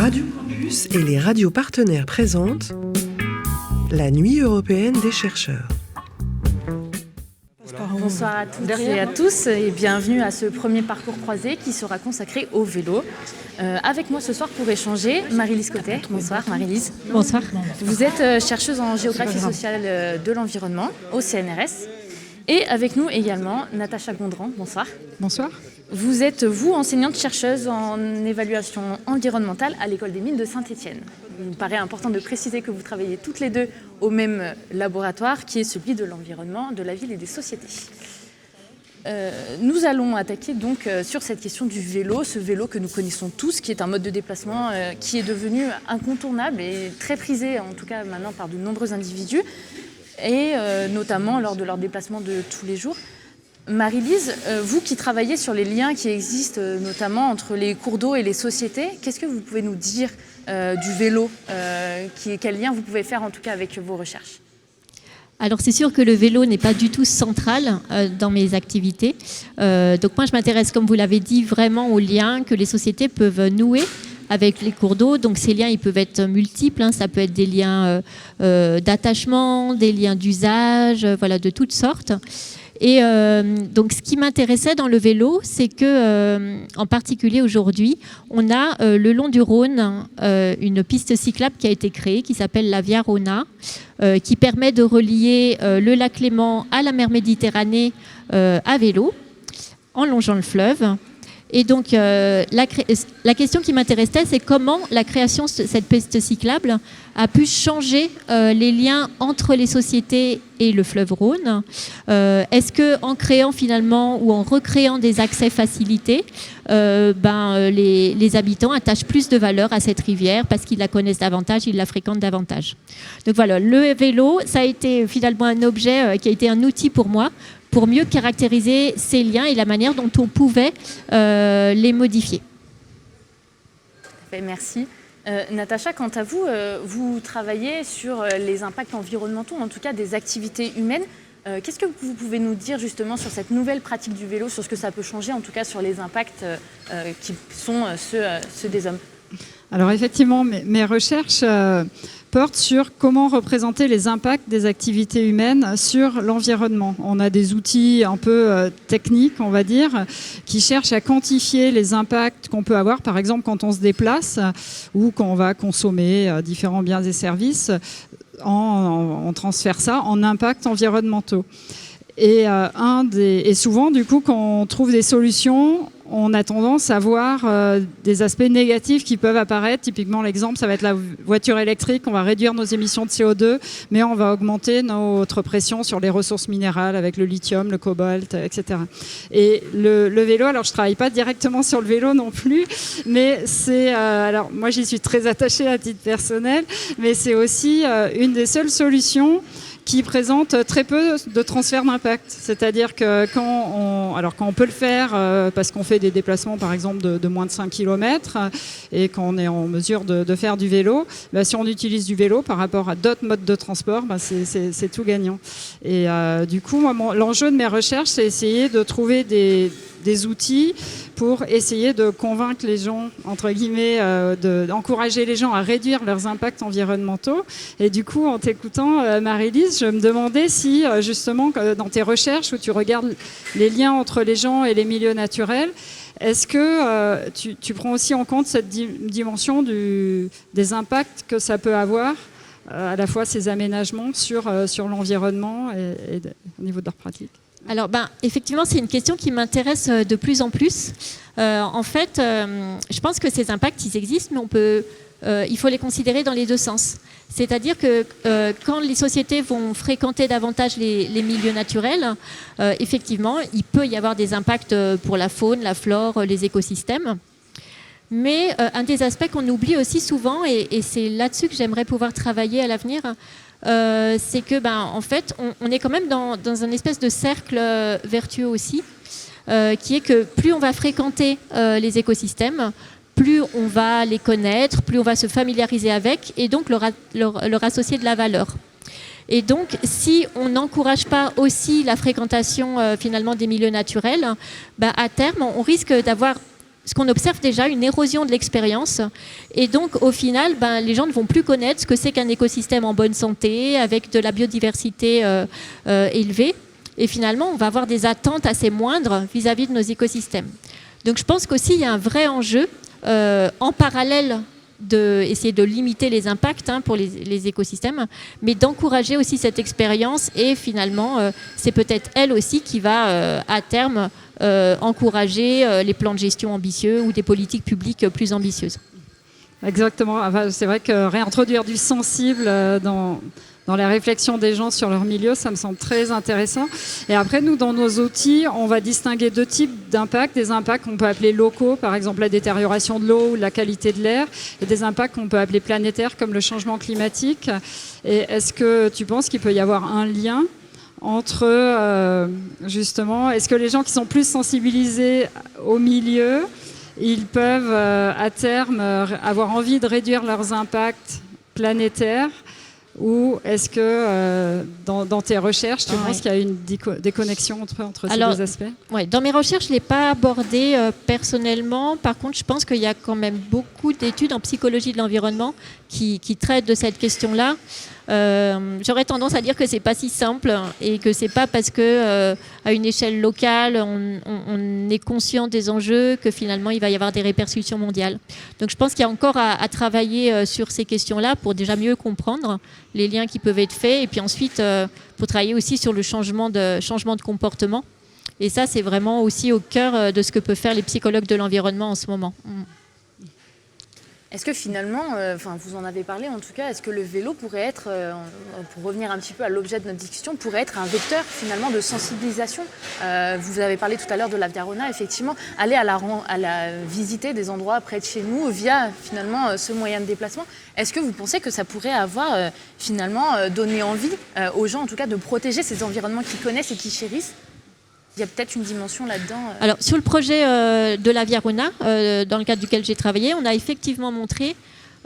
Radio Campus et les radios partenaires présentent la Nuit européenne des chercheurs. Bonsoir à toutes et à tous et bienvenue à ce premier parcours croisé qui sera consacré au vélo. Avec moi ce soir pour échanger, Marie-Lise Cotet. Bonsoir Marie-Lise. Bonsoir. Vous êtes chercheuse en géographie sociale de l'environnement au CNRS. Et avec nous également Natacha Gondran. Bonsoir. Bonsoir. Vous êtes, vous, enseignante-chercheuse en évaluation environnementale à l'École des Mines de Saint-Étienne. Il me paraît important de préciser que vous travaillez toutes les deux au même laboratoire qui est celui de l'environnement, de la ville et des sociétés. Nous allons attaquer donc sur cette question du vélo, ce vélo que nous connaissons tous, qui est un mode de déplacement qui est devenu incontournable et très prisé, en tout cas maintenant par de nombreux individus, et notamment lors de leurs déplacements de tous les jours. Marie-Lise, vous qui travaillez sur les liens qui existent notamment entre les cours d'eau et les sociétés, qu'est-ce que vous pouvez nous dire du vélo quel lien vous pouvez faire en tout cas avec vos recherches? Alors c'est sûr que le vélo n'est pas du tout central dans mes activités. Donc moi je m'intéresse, comme vous l'avez dit, vraiment aux liens que les sociétés peuvent nouer avec les cours d'eau. Donc ces liens ils peuvent être multiples, ça peut être des liens d'attachement, des liens d'usage, voilà, de toutes sortes. Et donc, ce qui m'intéressait dans le vélo, c'est que, en particulier aujourd'hui, on a le long du Rhône une piste cyclable qui a été créée, qui s'appelle la Via Rhôna, qui permet de relier le lac Léman à la mer Méditerranée à vélo, en longeant le fleuve. Et donc, la question qui m'intéressait, c'est comment la création de cette piste cyclable a pu changer les liens entre les sociétés et le fleuve Rhône. Est-ce qu'en créant finalement ou en recréant des accès facilités, les habitants attachent plus de valeur à cette rivière parce qu'ils la connaissent davantage, ils la fréquentent davantage. Donc voilà, le vélo, ça a été finalement un objet qui a été un outil pour moi pour mieux caractériser ces liens et la manière dont on pouvait les modifier. Merci. Natacha, quant à vous, vous travaillez sur les impacts environnementaux, en tout cas des activités humaines. Qu'est-ce que vous pouvez nous dire justement sur cette nouvelle pratique du vélo, sur ce que ça peut changer, en tout cas sur les impacts qui sont ceux des hommes? Alors effectivement, mes recherches portent sur comment représenter les impacts des activités humaines sur l'environnement. On a des outils un peu techniques, on va dire, qui cherchent à quantifier les impacts qu'on peut avoir, par exemple quand on se déplace ou quand on va consommer différents biens et services, on transfère ça en impacts environnementaux. Et souvent, du coup, quand on trouve des solutions, on a tendance à voir des aspects négatifs qui peuvent apparaître. Typiquement, l'exemple, ça va être la voiture électrique. On va réduire nos émissions de CO2, mais on va augmenter notre pression sur les ressources minérales avec le lithium, le cobalt, etc. Et le vélo, alors je ne travaille pas directement sur le vélo non plus, mais c'est... alors, moi, j'y suis très attachée à titre personnel, mais c'est aussi une des seules solutions qui présente très peu de transfert d'impact. C'est-à-dire que quand on peut le faire parce qu'on fait des déplacements par exemple de moins de 5 km et qu'on est en mesure de faire du vélo, si on utilise du vélo par rapport à d'autres modes de transport, c'est tout gagnant. Et du coup, l'enjeu de mes recherches, c'est essayer de trouver des outils pour essayer de convaincre les gens, entre guillemets, d'encourager les gens à réduire leurs impacts environnementaux. Et du coup, en t'écoutant, Marie-Lise, je me demandais si, justement, dans tes recherches où tu regardes les liens entre les gens et les milieux naturels, est-ce que tu prends aussi en compte cette dimension des impacts que ça peut avoir, à la fois ces aménagements sur l'environnement et au niveau de leur pratique? Alors, effectivement, c'est une question qui m'intéresse de plus en plus. En fait, je pense que ces impacts, ils existent, mais il faut les considérer dans les deux sens. C'est-à-dire que quand les sociétés vont fréquenter davantage les milieux naturels, effectivement, il peut y avoir des impacts pour la faune, la flore, les écosystèmes. Mais un des aspects qu'on oublie aussi souvent, et c'est là-dessus que j'aimerais pouvoir travailler à l'avenir, c'est que, en fait, on est quand même dans un espèce de cercle vertueux aussi, qui est que plus on va fréquenter les écosystèmes, plus on va les connaître, plus on va se familiariser avec, et donc leur associer de la valeur. Et donc, si on n'encourage pas aussi la fréquentation finalement des milieux naturels, à terme, on risque d'avoir ce qu'on observe déjà, une érosion de l'expérience. Et donc, au final, les gens ne vont plus connaître ce que c'est qu'un écosystème en bonne santé, avec de la biodiversité élevée. Et finalement, on va avoir des attentes assez moindres vis-à-vis de nos écosystèmes. Donc, je pense qu'aussi, il y a un vrai enjeu en parallèle d'essayer de limiter les impacts pour les écosystèmes, mais d'encourager aussi cette expérience. Et finalement, c'est peut-être elle aussi qui va, à terme, encourager les plans de gestion ambitieux ou des politiques publiques plus ambitieuses. Exactement. Enfin, c'est vrai que réintroduire du sensible dans la réflexion des gens sur leur milieu, ça me semble très intéressant. Et après, nous, dans nos outils, on va distinguer deux types d'impacts. Des impacts qu'on peut appeler locaux, par exemple la détérioration de l'eau ou la qualité de l'air, et des impacts qu'on peut appeler planétaires, comme le changement climatique. Et est-ce que tu penses qu'il peut y avoir un lien entre, justement, est-ce que les gens qui sont plus sensibilisés au milieu, ils peuvent, à terme, avoir envie de réduire leurs impacts planétaires? Ou est-ce que dans tes recherches, tu penses qu'il y a une déconnexion entre ces deux aspects? Dans mes recherches, je ne l'ai pas abordé personnellement. Par contre, je pense qu'il y a quand même beaucoup d'études en psychologie de l'environnement qui traitent de cette question-là. J'aurais tendance à dire que c'est pas si simple et que c'est pas parce que à une échelle locale on est conscient des enjeux que finalement il va y avoir des répercussions mondiales. Donc je pense qu'il y a encore à travailler sur ces questions-là pour déjà mieux comprendre les liens qui peuvent être faits et puis ensuite pour travailler aussi sur le changement de comportement. Et ça c'est vraiment aussi au cœur de ce que peuvent faire les psychologues de l'environnement en ce moment. Est-ce que finalement, vous en avez parlé en tout cas, est-ce que le vélo pourrait être, pour revenir un petit peu à l'objet de notre discussion, pourrait être un vecteur finalement de sensibilisation? Vous avez parlé tout à l'heure de la Via Rona, effectivement, aller à la visiter des endroits près de chez nous via finalement ce moyen de déplacement. Est-ce que vous pensez que ça pourrait avoir finalement donné envie aux gens en tout cas de protéger ces environnements qu'ils connaissent et qu'ils chérissent? Il y a peut-être une dimension là-dedans. Alors, sur le projet de la Via Rona, dans le cadre duquel j'ai travaillé, on a effectivement montré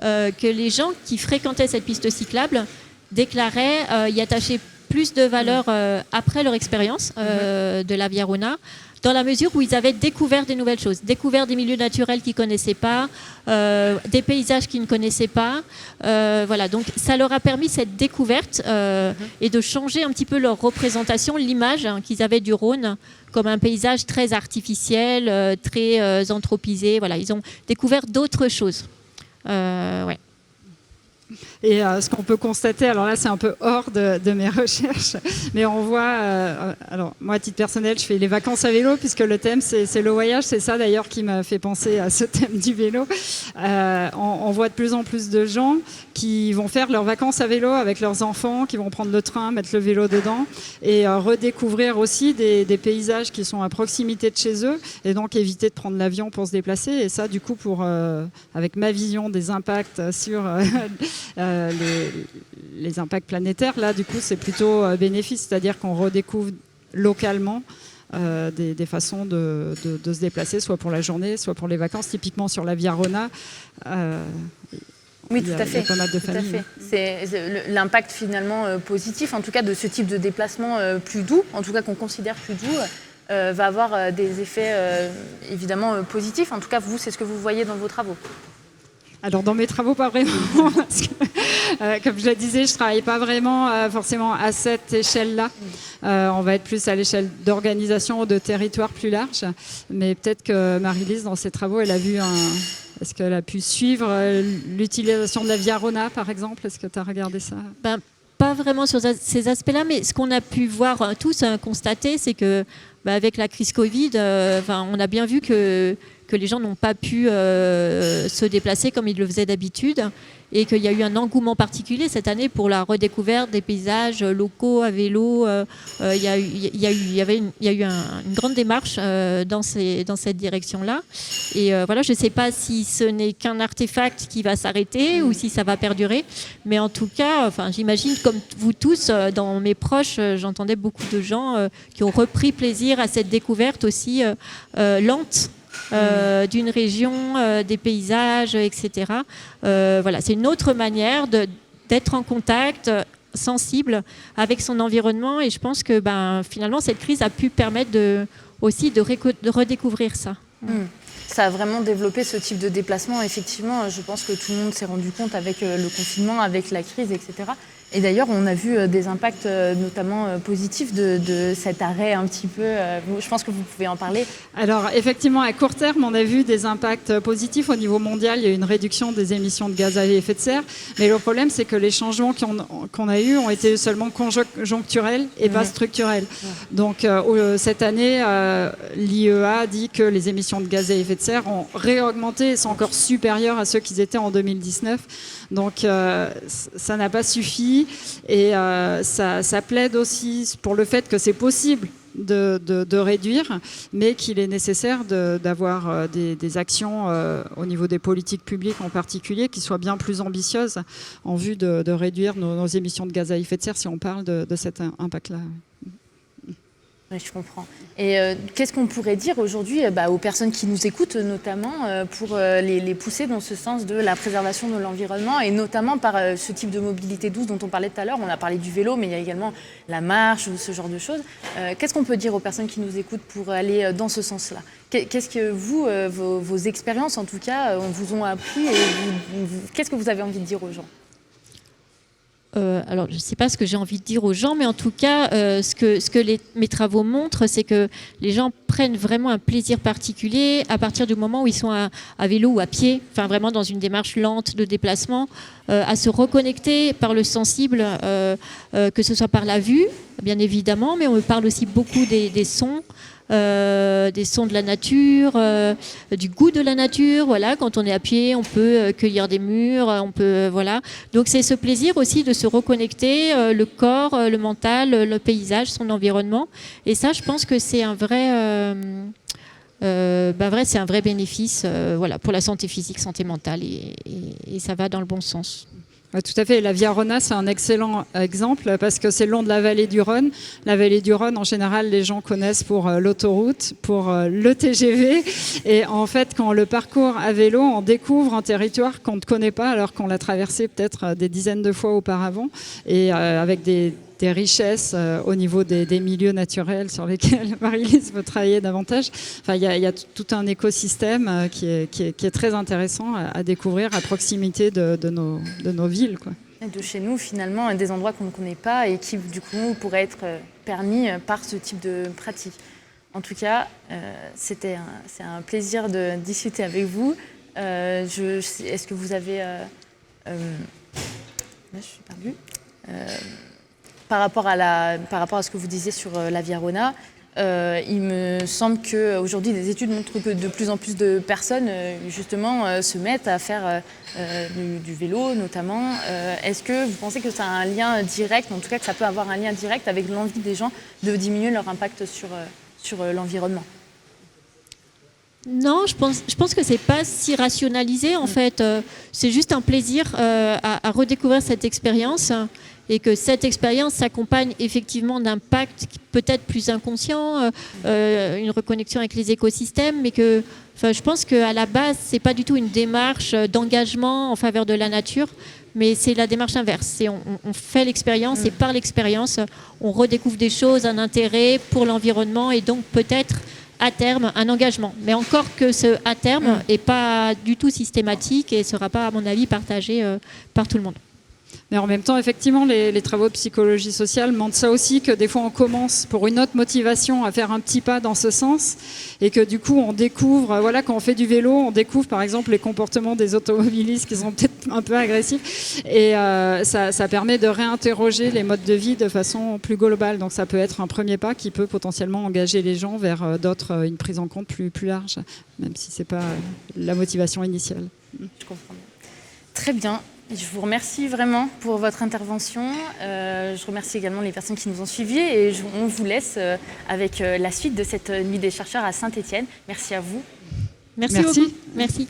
que les gens qui fréquentaient cette piste cyclable déclaraient y attacher plus de valeur après leur expérience de la Via Rona, dans la mesure où ils avaient découvert des nouvelles choses, découvert des milieux naturels qu'ils ne connaissaient pas, des paysages qu'ils ne connaissaient pas. Voilà, donc ça leur a permis cette découverte et de changer un petit peu leur représentation, l'image qu'ils avaient du Rhône comme un paysage très artificiel, très anthropisé. Voilà, ils ont découvert d'autres choses. Ouais. Et ce qu'on peut constater, alors là c'est un peu hors de mes recherches, mais on voit, alors moi à titre personnel je fais les vacances à vélo puisque le thème c'est le voyage, c'est ça d'ailleurs qui m'a fait penser à ce thème du vélo. On voit de plus en plus de gens qui vont faire leurs vacances à vélo avec leurs enfants, qui vont prendre le train, mettre le vélo dedans et redécouvrir aussi des paysages qui sont à proximité de chez eux et donc éviter de prendre l'avion pour se déplacer. Et ça du coup avec ma vision des impacts sur les impacts planétaires, là du coup c'est plutôt bénéfice, c'est-à-dire qu'on redécouvre localement des façons de se déplacer, soit pour la journée, soit pour les vacances. Typiquement sur la Via Rona, oui, tout à fait. Pas mal de familles. C'est l'impact finalement positif, en tout cas de ce type de déplacement plus doux, en tout cas qu'on considère plus doux, va avoir des effets évidemment positifs. En tout cas, vous, c'est ce que vous voyez dans vos travaux. Alors dans mes travaux, pas vraiment, parce que, comme je le disais, je ne travaille pas vraiment forcément à cette échelle-là. On va être plus à l'échelle d'organisation ou de territoire plus large. Mais peut-être que Marie-Lise, dans ses travaux, est-ce qu'elle a pu suivre l'utilisation de la Via Rona, par exemple? Est-ce que tu as regardé ça? Pas vraiment sur ces aspects-là, mais ce qu'on a pu voir tous, constater, c'est que avec la crise Covid, on a bien vu que les gens n'ont pas pu se déplacer comme ils le faisaient d'habitude et qu'il y a eu un engouement particulier cette année pour la redécouverte des paysages locaux à vélo. Il y a eu une grande démarche dans cette direction-là. Et voilà, je ne sais pas si ce n'est qu'un artefact qui va s'arrêter ou si ça va perdurer. Mais en tout cas, j'imagine, comme vous tous, dans mes proches, j'entendais beaucoup de gens qui ont repris plaisir à cette découverte aussi lente. D'une région, des paysages, etc. Voilà, c'est une autre manière d'être en contact, sensible avec son environnement, et je pense que finalement cette crise a pu permettre aussi de redécouvrir ça. ça a vraiment développé ce type de déplacement. Effectivement, je pense que tout le monde s'est rendu compte avec le confinement, avec la crise, etc. Et d'ailleurs, on a vu des impacts notamment positifs de cet arrêt un petit peu. Je pense que vous pouvez en parler. Alors, effectivement, à court terme, on a vu des impacts positifs au niveau mondial. Il y a eu une réduction des émissions de gaz à effet de serre. Mais le problème, c'est que les changements qu'on a eus ont été seulement conjoncturels et pas structurels. Donc, cette année, l'IEA dit que les émissions de gaz à effet de serre ont réaugmenté et sont encore supérieures à ceux qu'ils étaient en 2019. Donc, ça n'a pas suffi. Et ça plaide aussi pour le fait que c'est possible de réduire, mais qu'il est nécessaire d'avoir des actions au niveau des politiques publiques en particulier qui soient bien plus ambitieuses en vue de réduire nos émissions de gaz à effet de serre si on parle de cet impact-là. Oui, je comprends. Et qu'est-ce qu'on pourrait dire aujourd'hui aux personnes qui nous écoutent, notamment pour les pousser dans ce sens de la préservation de l'environnement et notamment par ce type de mobilité douce dont on parlait tout à l'heure. On a parlé du vélo, mais il y a également la marche ou ce genre de choses. Qu'est-ce qu'on peut dire aux personnes qui nous écoutent pour aller dans ce sens-là? Qu'est-ce que vous, vos expériences en tout cas, vous ont appris et qu'est-ce que vous avez envie de dire aux gens? Alors, je ne sais pas ce que j'ai envie de dire aux gens, mais en tout cas, ce que mes travaux montrent, c'est que les gens prennent vraiment un plaisir particulier à partir du moment où ils sont à vélo ou à pied, enfin vraiment dans une démarche lente de déplacement, à se reconnecter par le sensible, que ce soit par la vue, bien évidemment, mais on me parle aussi beaucoup des sons. Des sons de la nature, du goût de la nature. Voilà, quand on est à pied, on peut cueillir des mûres, on peut voilà. Donc c'est ce plaisir aussi de se reconnecter, le corps, le mental, le paysage, son environnement. Et ça, je pense que c'est un vrai, c'est un vrai bénéfice, voilà, pour la santé physique, santé mentale, et ça va dans le bon sens. Oui, tout à fait. La Via Rhôna, c'est un excellent exemple parce que c'est le long de la vallée du Rhône. La vallée du Rhône, en général, les gens connaissent pour l'autoroute, pour le TGV. Et en fait, quand on le parcourt à vélo, on découvre un territoire qu'on ne connaît pas alors qu'on l'a traversé peut-être des dizaines de fois auparavant et avec des richesses au niveau des milieux naturels sur lesquels Marie-Lise veut travailler davantage. Enfin, il y a tout un écosystème qui est très intéressant à découvrir à proximité de nos villes, quoi. Et de chez nous, finalement, des endroits qu'on ne connaît pas et qui, du coup, pourraient être permis par ce type de pratique. En tout cas, c'est un plaisir de discuter avec vous. Est-ce que vous avez... Là, je suis perdue. Par rapport à ce que vous disiez sur la Via Rhôna, il me semble qu'aujourd'hui, des études montrent que de plus en plus de personnes, justement, se mettent à faire du vélo, notamment. Est-ce que vous pensez que ça a un lien direct, en tout cas que ça peut avoir un lien direct avec l'envie des gens de diminuer leur impact sur l'environnement ? Non, je pense que c'est pas si rationalisé en fait. C'est juste un plaisir à redécouvrir cette expérience et que cette expérience s'accompagne effectivement d'impacts peut-être plus inconscients, une reconnexion avec les écosystèmes, mais que je pense qu'à la base, c'est pas du tout une démarche d'engagement en faveur de la nature, mais c'est la démarche inverse. On fait l'expérience et par l'expérience, on redécouvre des choses, un intérêt pour l'environnement et donc peut-être à terme un engagement. Mais encore que ce à terme n'est pas du tout systématique et ne sera pas, à mon avis, partagé par tout le monde. Mais en même temps, effectivement, les travaux de psychologie sociale montrent ça aussi, que des fois on commence pour une autre motivation à faire un petit pas dans ce sens et que du coup on découvre, voilà, quand on fait du vélo, on découvre par exemple les comportements des automobilistes qui sont peut-être un peu agressifs et ça permet de réinterroger les modes de vie de façon plus globale. Donc ça peut être un premier pas qui peut potentiellement engager les gens vers d'autres, une prise en compte plus large, même si ce n'est pas la motivation initiale. Je comprends bien. Très bien. Je vous remercie vraiment pour votre intervention. Je remercie également les personnes qui nous ont suivis et on vous laisse avec la suite de cette nuit des chercheurs à Saint-Étienne. Merci à vous. Merci beaucoup. Merci.